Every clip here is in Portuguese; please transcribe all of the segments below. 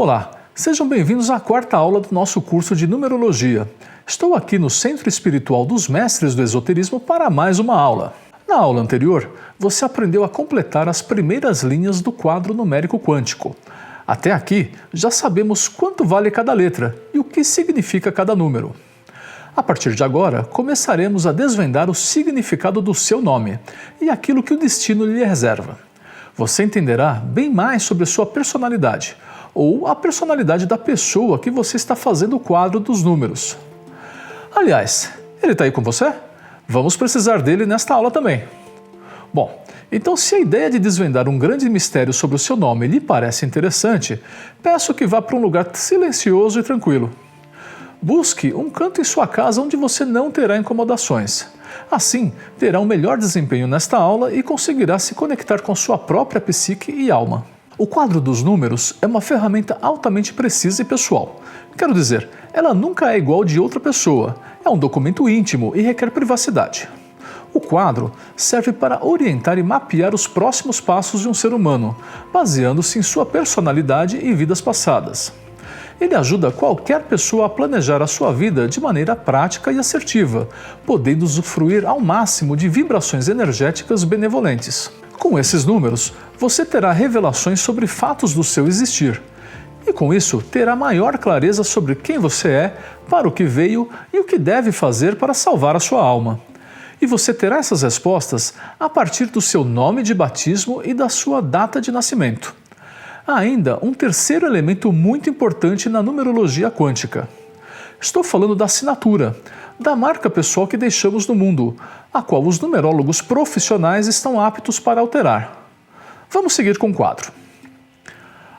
Olá, sejam bem-vindos à quarta aula do nosso curso de Numerologia. Estou aqui no Centro Espiritual dos Mestres do Esoterismo para mais uma aula. Na aula anterior, você aprendeu a completar as primeiras linhas do quadro numérico quântico. Até aqui, já sabemos quanto vale cada letra e o que significa cada número. A partir de agora, começaremos a desvendar o significado do seu nome e aquilo que o destino lhe reserva. Você entenderá bem mais sobre sua personalidade, ou a personalidade da pessoa que você está fazendo o quadro dos números. Aliás, ele está aí com você? Vamos precisar dele nesta aula também. Bom, então se a ideia de desvendar um grande mistério sobre o seu nome lhe parece interessante, peço que vá para um lugar silencioso e tranquilo. Busque um canto em sua casa onde você não terá incomodações. Assim, terá um melhor desempenho nesta aula e conseguirá se conectar com sua própria psique e alma. O quadro dos números é uma ferramenta altamente precisa e pessoal. Quero dizer, ela nunca é igual de outra pessoa. É um documento íntimo e requer privacidade. O quadro serve para orientar e mapear os próximos passos de um ser humano, baseando-se em sua personalidade e vidas passadas. Ele ajuda qualquer pessoa a planejar a sua vida de maneira prática e assertiva, podendo usufruir ao máximo de vibrações energéticas benevolentes. Com esses números, você terá revelações sobre fatos do seu existir. E com isso, terá maior clareza sobre quem você é, para o que veio e o que deve fazer para salvar a sua alma. E você terá essas respostas a partir do seu nome de batismo e da sua data de nascimento. Há ainda um terceiro elemento muito importante na numerologia quântica. Estou falando da assinatura, da marca pessoal que deixamos no mundo, a qual os numerólogos profissionais estão aptos para alterar. Vamos seguir com o quadro.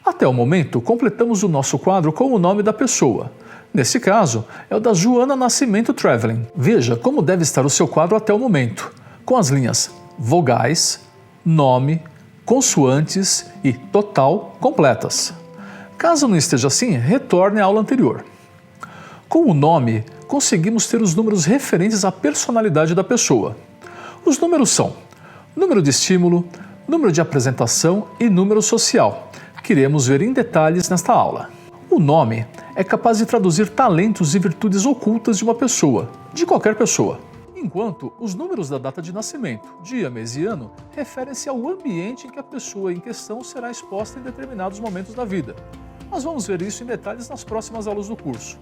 Até o momento, completamos o nosso quadro com o nome da pessoa. Nesse caso, é o da Joana Nascimento Traveling. Veja como deve estar o seu quadro até o momento, com as linhas vogais, nome, consoantes e total completas. Caso não esteja assim, retorne à aula anterior. Com o nome, conseguimos ter os números referentes à personalidade da pessoa. Os números são número de estímulo, número de apresentação e número social, que iremos ver em detalhes nesta aula. O nome é capaz de traduzir talentos e virtudes ocultas de uma pessoa, de qualquer pessoa. Enquanto os números da data de nascimento, dia, mês e ano, referem-se ao ambiente em que a pessoa em questão será exposta em determinados momentos da vida. Nós vamos ver isso em detalhes nas próximas aulas do curso.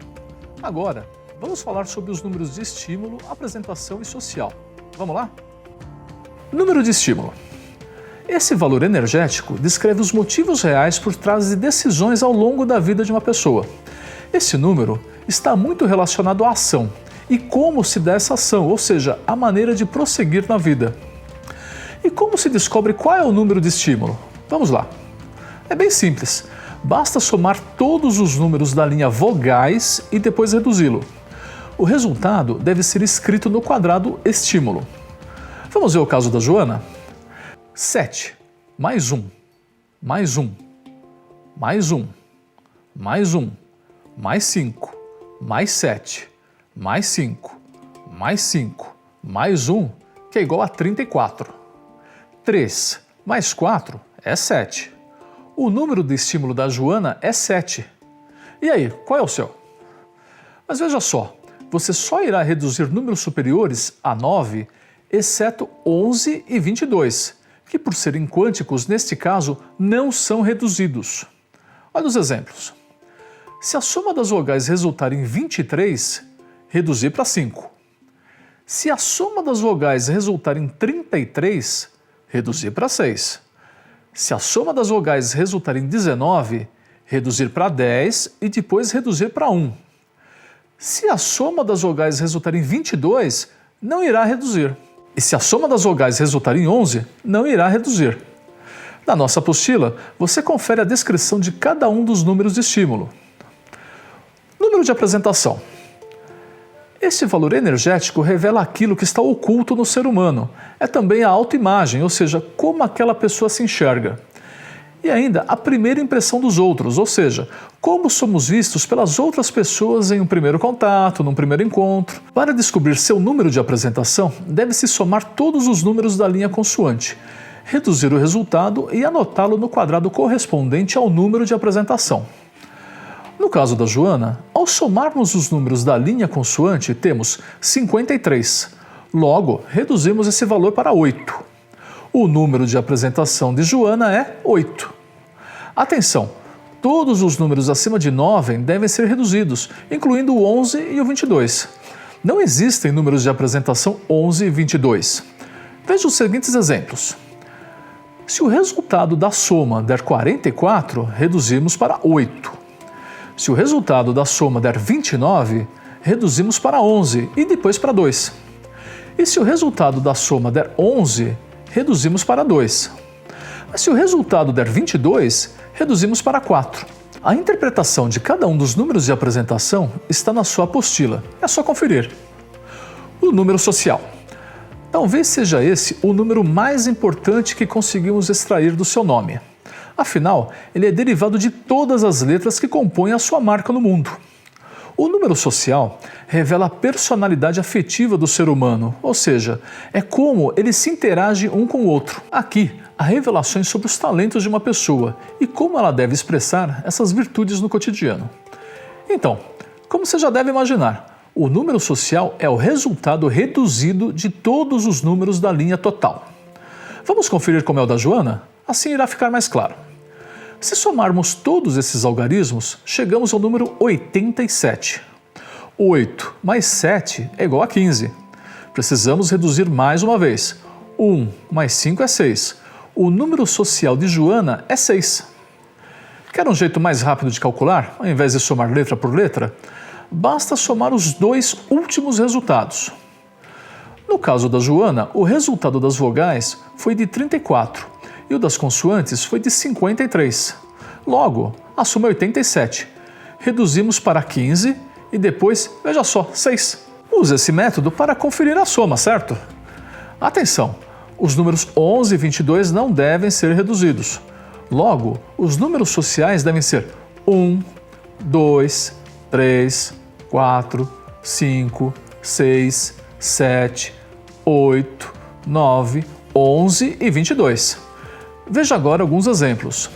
Agora, vamos falar sobre os números de estímulo, apresentação e social. Vamos lá? Número de estímulo. Esse valor energético descreve os motivos reais por trás de decisões ao longo da vida de uma pessoa. Esse número está muito relacionado à ação e como se dá essa ação, ou seja, a maneira de prosseguir na vida. E como se descobre qual é o número de estímulo? Vamos lá. É bem simples. Basta somar todos os números da linha vogais e depois reduzi-lo. O resultado deve ser escrito no quadrado estímulo. Vamos ver o caso da Joana? 7, mais 1, mais 1, mais 1, mais 1, mais 5, mais 7, mais 5, mais 5, mais 1, que é igual a 34. 3 mais 4 é 7. O número de estímulo da Joana é 7. E aí, qual é o seu? Mas veja só, você só irá reduzir números superiores a 9, exceto 11 e 22, que por serem quânticos, neste caso, não são reduzidos. Olha os exemplos. Se a soma das vogais resultar em 23, reduzir para 5. Se a soma das vogais resultar em 33, reduzir para 6. Se a soma das vogais resultar em 19, reduzir para 10 e depois reduzir para 1. Se a soma das vogais resultar em 22, não irá reduzir. E se a soma das vogais resultar em 11, não irá reduzir. Na nossa apostila, você confere a descrição de cada um dos números de estímulo. Número de apresentação. Esse valor energético revela aquilo que está oculto no ser humano. É também a autoimagem, ou seja, como aquela pessoa se enxerga. E ainda a primeira impressão dos outros, ou seja, como somos vistos pelas outras pessoas em um primeiro contato, num primeiro encontro. Para descobrir seu número de apresentação, deve-se somar todos os números da linha consoante, reduzir o resultado e anotá-lo no quadrado correspondente ao número de apresentação. No caso da Joana, ao somarmos os números da linha consoante, temos 53. Logo, reduzimos esse valor para 8. O número de apresentação de Joana é 8. Atenção! Todos os números acima de 9 devem ser reduzidos, incluindo o 11 e o 22. Não existem números de apresentação 11 e 22. Veja os seguintes exemplos. Se o resultado da soma der 44, reduzimos para 8. Se o resultado da soma der 29, reduzimos para 11 e depois para 2. E se o resultado da soma der 11, reduzimos para 2. Mas se o resultado der 22, reduzimos para 4. A interpretação de cada um dos números de apresentação está na sua apostila. É só conferir. O número social. Talvez seja esse o número mais importante que conseguimos extrair do seu nome. Afinal, ele é derivado de todas as letras que compõem a sua marca no mundo. O número social revela a personalidade afetiva do ser humano, ou seja, é como ele se interage um com o outro. Aqui, há revelações sobre os talentos de uma pessoa e como ela deve expressar essas virtudes no cotidiano. Então, como você já deve imaginar, o número social é o resultado reduzido de todos os números da linha total. Vamos conferir como é o da Joana? Assim irá ficar mais claro. Se somarmos todos esses algarismos, chegamos ao número 87. 8 mais 7 é igual a 15. Precisamos reduzir mais uma vez. 1 mais 5 é 6. O número social de Joana é 6. Quer um jeito mais rápido de calcular, ao invés de somar letra por letra? Basta somar os dois últimos resultados. No caso da Joana, o resultado das vogais foi de 34 e o das consoantes foi de 53. Logo, a soma é 87. Reduzimos para 15 e depois, veja só, 6. Use esse método para conferir a soma, certo? Atenção! Os números 11 e 22 não devem ser reduzidos. Logo, os números sociais devem ser 1, 2, 3, 4, 5, 6, 7, 8, 9, 11 e 22. Veja agora alguns exemplos.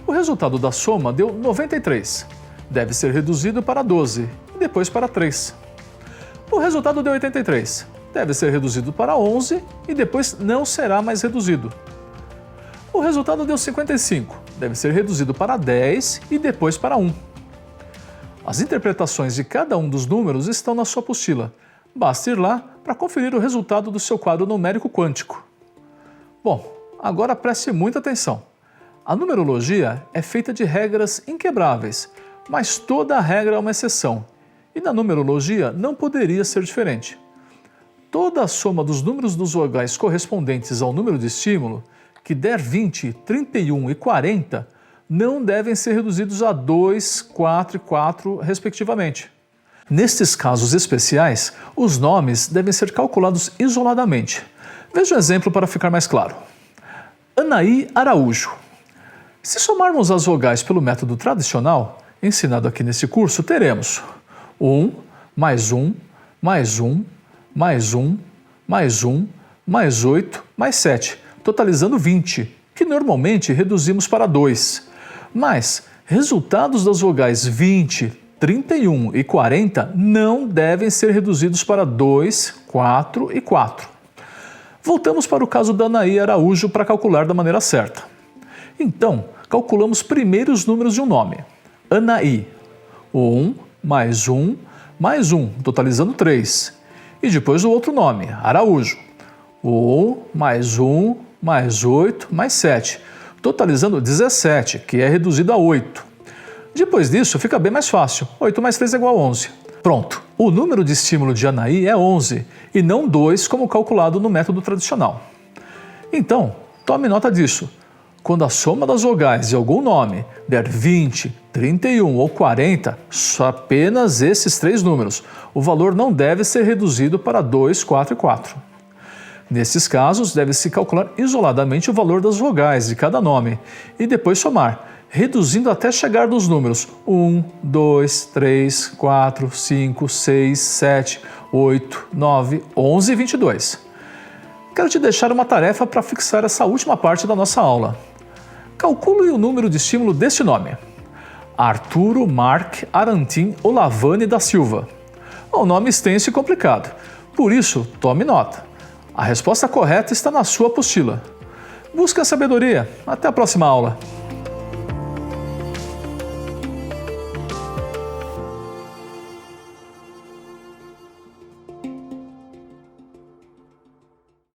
O resultado da soma deu 93. Deve ser reduzido para 12 e depois para 3. O resultado deu 83. Deve ser reduzido para 11 e depois não será mais reduzido. O resultado deu 55. Deve ser reduzido para 10 e depois para 1. As interpretações de cada um dos números estão na sua apostila. Basta ir lá para conferir o resultado do seu quadro numérico quântico. Bom, agora preste muita atenção. A numerologia é feita de regras inquebráveis, mas toda regra é uma exceção. E na numerologia não poderia ser diferente. Toda a soma dos números dos vogais correspondentes ao número de estímulo, que der 20, 31 e 40, não devem ser reduzidos a 2, 4 e 4, respectivamente. Nestes casos especiais, os nomes devem ser calculados isoladamente. Veja um exemplo para ficar mais claro. Anaí Araújo. Se somarmos as vogais pelo método tradicional, ensinado aqui nesse curso, teremos 1, mais 1, mais 1, mais 1, mais 1, mais 8, mais 7, totalizando 20, que normalmente reduzimos para 2. Mas resultados das vogais 20, 31 e 40 não devem ser reduzidos para 2, 4 e 4. Voltamos para o caso da Anaí Araújo para calcular da maneira certa. Então, calculamos primeiro os números de um nome. Anaí. 1, mais 1, mais 1, totalizando 3. E depois o outro nome, Araújo. 1, mais 1, mais 8, mais 7, totalizando 17, que é reduzido a 8. Depois disso, fica bem mais fácil. 8 mais 3 é igual a 11. Pronto, o número de estímulo de Anaí é 11, e não 2 como calculado no método tradicional. Então, tome nota disso. Quando a soma das vogais de algum nome der 20, 31 ou 40, só apenas esses três números, o valor não deve ser reduzido para 2, 4 e 4. Nesses casos, deve-se calcular isoladamente o valor das vogais de cada nome e depois somar, reduzindo até chegar nos números 1, 2, 3, 4, 5, 6, 7, 8, 9, 11 e 22. Quero te deixar uma tarefa para fixar essa última parte da nossa aula. Calcule o número de estímulo deste nome. Arturo Marc Arantim Olavani da Silva. Um nome extenso e complicado, por isso tome nota. A resposta correta está na sua apostila. Busque a sabedoria. Até a próxima aula.